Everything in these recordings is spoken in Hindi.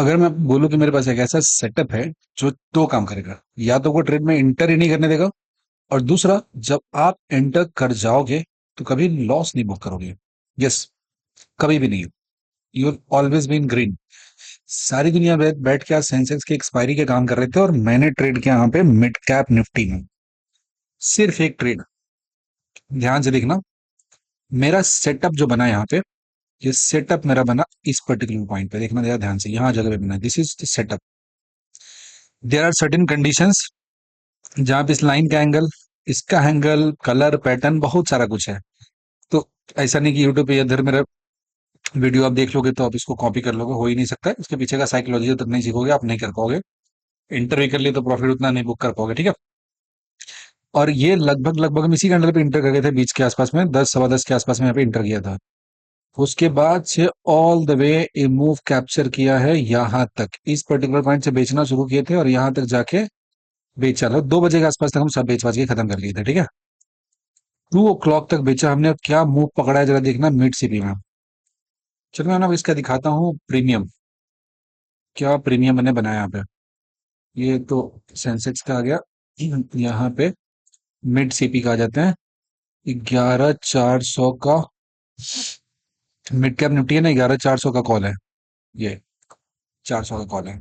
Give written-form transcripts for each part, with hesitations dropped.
अगर मैं बोलूं कि मेरे पास एक ऐसा सेटअप है जो दो काम करेगा, या तो वो ट्रेड में इंटर ही नहीं करने देगा, और दूसरा, जब आप एंटर कर जाओगे तो कभी लॉस नहीं बुक करोगे। यस, कभी भी नहीं। You always been green. सारी दुनिया बैठ के आज सेंसेक्स की एक्सपायरी के काम कर रहे थे, और मैंने ट्रेड किया यहाँ पे मिड कैप निफ्टी में। सिर्फ एक ट्रेड। ध्यान से देखना, मेरा सेटअप जो बना यहाँ पे, ये सेटअप मेरा बना इस पर्टिकुलर पॉइंट पे। देखना जरा ध्यान से, यहाँ जगह पे बना, this is the setup. There are certain conditions जहां पे इस लाइन का एंगल, इसका एंगल, कलर, पैटर्न, बहुत सारा कुछ है। तो ऐसा नहीं कि यूट्यूब पे इधर मेरा वीडियो आप देख लोगे तो आप इसको कॉपी कर लोगे, हो ही नहीं सकता। इसके पीछे का साइकोलॉजी जब तक नहीं सीखोगे आप नहीं कर पाओगे। इंटरव्यू कर लिए तो प्रॉफिट उतना नहीं बुक कर पाओगे, ठीक है। और ये लगभग लगभग हम इसी कैंडल पे इंटर कर गए थे, बीच के आसपास में 10 सवा 10 के आसपास में यहाँ पे इंटर किया था। उसके बाद से all the way move capture किया है यहाँ तक, इस पर्टिकुलर पॉइंट से बेचना शुरू किए थे और यहाँ तक जाके बेचा लो। 2 बजे के आसपास तक हम सब बेच बाच के खत्म कर लिए थे, ठीक है। 2 o'clock तक बेचा हमने। अब क्या मूव पकड़ा है जरा देखना, मिड सीपी में। चलो मैं ना इसका दिखाता हूँ प्रीमियम। क्या प्रीमियम मैंने बनाया यहाँ पे। ये तो सेंसेक्स का आ गया। यहाँ पे मिड सीपी का आ जाते हैं। 11,400 का मिड कैप निफ्टी है ना, 11,400 का कॉल है। ये 400 का कॉल है।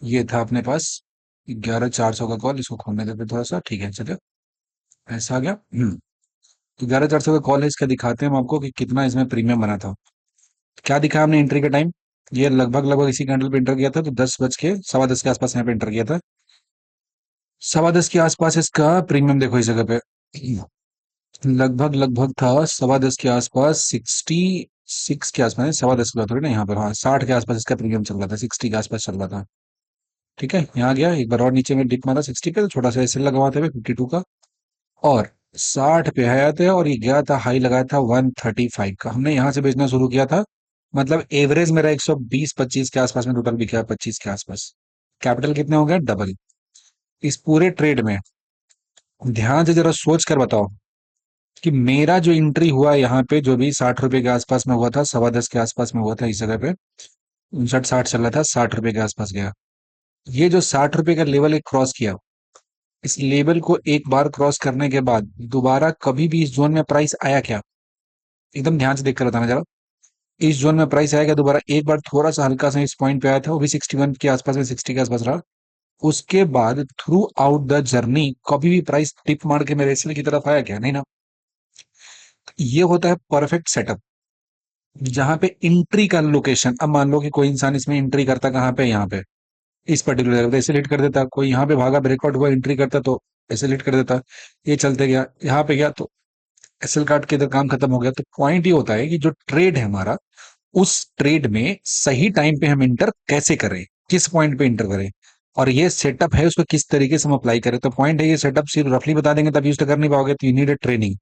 ये था अपने पास 11,400 का कॉल। इसको खोलने देते थोड़ा सा, ठीक है, चलिए। ऐसा आ गया। तो 11,400 का कॉल है, इसका दिखाते हैं हम आपको कि कितना इसमें प्रीमियम बना था। क्या दिखा हमने एंट्री का टाइम, ये लगभग लगभग इसी कैंडल पे एंटर किया था, तो 10 बज के 10 के आसपास यहाँ पे एंटर किया था। 10 के आसपास इसका प्रीमियम देखो इस जगह पे। लगभग लगभग था 10 के आसपास, 66 के आसपास। 10 की बात हो रही ना यहाँ पर, हाँ 60 के आसपास इसका प्रीमियम चल रहा था, 60 के आसपास चल रहा था। ठीक है, यहाँ गया एक बार और नीचे में डिप मारा 60 पे, तो छोटा सा ऐसे लगवाते हुए 52 का, और 60 पे आया था, और ये गया था हाई लगाया था 135 का। हमने यहाँ से बेचना शुरू किया था। मतलब एवरेज मेरा 120-25 के आसपास में टोटल बिका है, 25 के आसपास। कैपिटल कितने हो गए, डबल। इस पूरे ट्रेड में ध्यान से जरा सोच कर बताओ कि मेरा जो एंट्री हुआ यहाँ पे, जो भी 60 रुपए के आसपास में हुआ था, 10:15 के आसपास में हुआ था इस जगह पे, 59-60 चल रहा था, 60 रुपए के आसपास गया। ये जो 60 रुपए का लेवल एक क्रॉस किया, इस लेवल को एक बार क्रॉस करने के बाद दोबारा कभी भी इस जोन में प्राइस आया क्या? एकदम ध्यान से देख कर बताना जरा। इस जोन में प्राइस आया क्या दोबारा? एक बार थोड़ा सा हल्का सा इस पॉइंट पे आया था, वो भी 61 के आसपास में, 60 के आसपास रहा। उसके बाद थ्रू आउट द जर्नी कभी भी प्राइस टिप मार के मेरे एसएल की तरफ आया क्या? नहीं ना। ये होता है परफेक्ट सेटअप, जहां पे एंट्री का लोकेशन, अब मान लो कि कोई इंसान इसमें एंट्री करता कहाँ पे, यहाँ पे इस पर्टिकुलर जगह पे ऐसे लेट कर देता। कोई यहाँ पे भागा, ब्रेकआउट हुआ, एंट्री करता तो ऐसे लेट कर देता। ये चलते गया, यहाँ पे गया तो एसएल काट के इधर काम खत्म हो गया। तो पॉइंट ये होता है कि जो ट्रेड है हमारा, उस ट्रेड में सही टाइम पे हम इंटर कैसे करें, किस पॉइंट पे इंटर करें, और ये सेटअप है उसको किस तरीके से हम अप्लाई करें। तो पॉइंट है, ये सेटअप सिर्फ रफली बता देंगे तब यूज तो कर नहीं पाओगे, तो यू नीड ट्रेनिंग।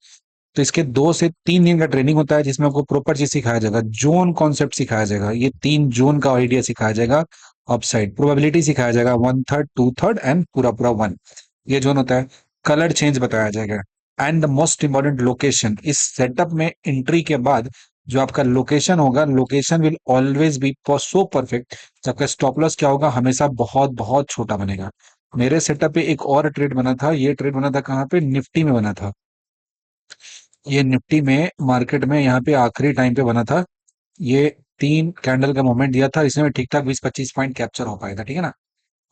तो इसके 2 से 3 दिन का ट्रेनिंग होता है, जिसमें आपको प्रॉपर चीज सिखाया जाएगा, जोन कॉन्सेप्ट सिखाया जाएगा, ये 3 जोन का आइडिया सिखाया जाएगा, अपसाइड प्रोबेबिलिटी सिखाया जाएगा, 1/3, 2/3 एंड पूरा पूरा 1, ये जोन होता है। कलर चेंज बताया जाएगा, and the most important location. इस सेटअप में एंट्री के बाद जो आपका लोकेशन होगा, location will always be so perfect, आपका स्टॉप लॉस क्या होगा, हमेशा बहुत बहुत छोटा बनेगा। मेरे सेटअप पे एक और ट्रेड बना था। ये ट्रेड बना था कहाँ पे, निफ्टी में बना था। ये निफ्टी में मार्केट में यहाँ पे आखिरी टाइम पे बना था। ये 3 कैंडल का मोमेंट दिया था, इसमें ठीक ठाक 20-25 पॉइंट कैप्चर हो पाया था, ठीक है ना।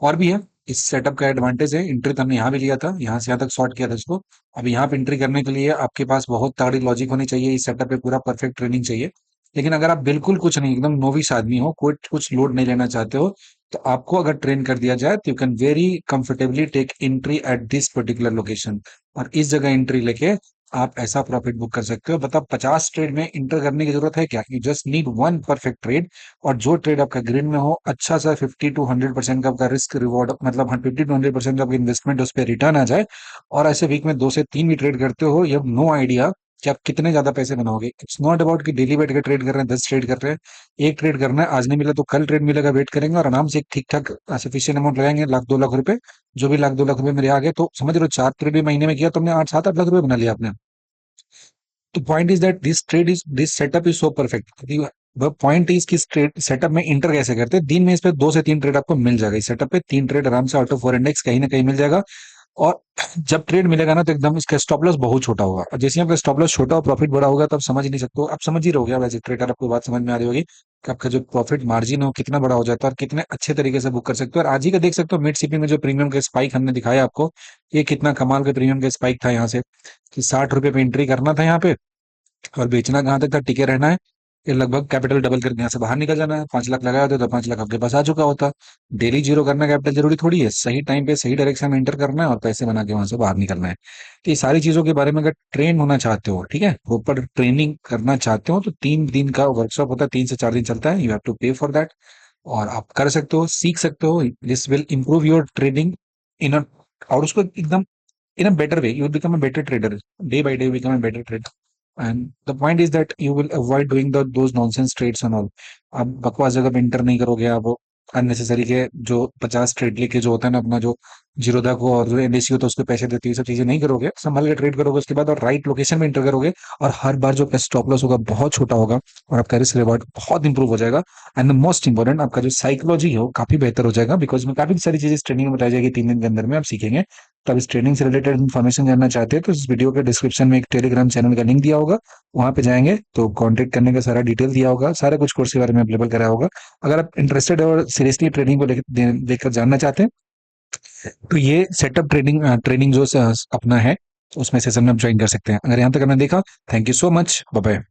और भी है, इस सेटअप का एडवांटेज है, एंट्री तो हमने यहाँ भी लिया था, यहाँ से यहाँ तक शॉर्ट किया था इसको। अब यहाँ पे एंट्री करने के लिए आपके पास बहुत तगड़ी लॉजिक होनी चाहिए, इस सेटअप पे पूरा परफेक्ट ट्रेनिंग चाहिए। लेकिन अगर आप बिल्कुल कुछ नहीं, एकदम नोविस आदमी हो, कोई कुछ लोड नहीं लेना चाहते हो, तो आपको अगर ट्रेन कर दिया जाए तो you can very comfortably take entry at this particular location, और इस जगह एंट्री लेके आप ऐसा प्रॉफिट बुक कर सकते हो। बताओ, 50 ट्रेड में इंटर करने की जरूरत है क्या? You just need one perfect trade, और जो ट्रेड आपका ग्रीन में हो, अच्छा सा 50 to 100% का आपका रिस्क रिवॉर्ड, मतलब 50 to 100% का आपकी इन्वेस्टमेंट उस पर रिटर्न आ जाए, और ऐसे वीक में 2 से 3 भी ट्रेड करते हो, यू हैव नो आइडिया कि आप कितने ज्यादा पैसे बनाओगे। इट्स नॉट अबाउट कि डेली बैठ के ट्रेड कर रहे हैं, 10 ट्रेड कर रहे हैं। एक ट्रेड करना है, आज नहीं मिला तो कल ट्रेड मिलेगा, वेट करेंगे और आराम से एक ठीक ठाक सफिशियंट अमाउंट लगाएंगे, 1-2 लाख रुपए। जो भी 1-2 लाख रुपए मेरे आ गए, तो समझ रहे हो, 4 ट्रेड भी महीने में किया, तुमने 8-7-8 लाख रुपए बना लिया आपने। तो point is that this trade is, this setup is so perfect. Point is कि सेटअप में इंटर कैसे करते हैं, दिन में इस पे 2 से 3 ट्रेड आपको मिल जाएगा, इस सेटअप पे 3 ट्रेड आराम से आउट ऑफ 4 इंडेक्स कहीं ना कहीं मिल जाएगा। और जब ट्रेड मिलेगा ना तो एकदम इसका स्टॉप लॉस बहुत छोटा होगा, और जैसे ही आपका स्टॉप लॉस छोटा और प्रॉफिट बड़ा होगा तो आप समझ ही नहीं सकते हो, आप समझ ही रहोगे, आप एज ए ट्रेडर आपको बात समझ में आ रही होगी कि आपका जो प्रॉफिट मार्जिन हो कितना बड़ा हो जाता है और कितने अच्छे तरीके से बुक कर सकते हो। और आज ही का देख सकते हो मिड शिपिंग में जो प्रीमियम का स्पाइक हमने दिखाया आपको, ये कितना कमाल का प्रीमियम का स्पाइक था यहाँ से, कि 60 रुपए पे एंट्री करना था यहाँ पे और बेचना कहाँ तक था, टिके रहना है, ये लगभग कैपिटल डबल करके यहाँ से बाहर निकल जाना है। 5 लाख लगाया होता तो 5 लाख आपके पास आ चुका होता। डेली जीरो करना कैपिटल जरूरी थोड़ी है, सही टाइम पे सही डायरेक्शन में एंटर करना है और पैसे बना के वहां से बाहर निकलना है। तो ये सारी चीजों के बारे में अगर ट्रेन होना चाहते हो, ठीक है, प्रॉपर ट्रेनिंग करना चाहते हो, तो 3 दिन का वर्कशॉप होता है, 3 से 4 दिन चलता है, you have to pay for that. और आप कर सकते हो, सीख सकते हो, this will improve your trading in a, और उसको एकदम in a better way. You will become a better trader. Day by day, you become a better trader. And the point is that you will avoid doing those nonsense trades and all. आप बकवास जगह पे इंटर नहीं करोगे, आप अननेसेसरी के जो 50 ट्रेड लेके जो होता है ना अपना, जो जीरोधा को और जो एनडीसी होता है उसको पैसे देती है, ये सब चीजें नहीं करोगे, संभाल के ट्रेड करोगे उसके बाद, और राइट लोकेशन में इंटर करोगे, और हर बार जो स्टॉप लॉस होगा बहुत छोटा होगा और आपका रिस्क रिवॉर्ड बहुत इंप्रूव हो जाएगा। एंड द मोस्ट इंपॉर्टेंट, आपका जो साइकोलॉजी है वो काफी बेहतर हो जाएगा, बिकॉज में काफी सारी चीजें ट्रेनिंग में बताई जाएगी, 3 दिन के अंदर में आप सीखेंगे। तो आप इस ट्रेनिंग से रिलेटेड इन्फॉर्मेशन जानना चाहते हैं तो इस वीडियो के डिस्क्रिप्शन में एक टेलीग्राम चैनल का लिंक दिया होगा, वहां पे जाएंगे तो कांटेक्ट करने का सारा डिटेल दिया होगा, सारा कुछ कोर्स के बारे में अवेलेबल करा होगा। अगर आप इंटरेस्टेड है और सीरियसली ट्रेनिंग को लेकर जानना चाहते हैं तो ये सेटअप ट्रेनिंग ट्रेनिंग जो अपना है उसमें सेशन में आप ज्वाइन कर सकते हैं। अगर यहाँ तक आपने देखा, thank you so much, bye bye.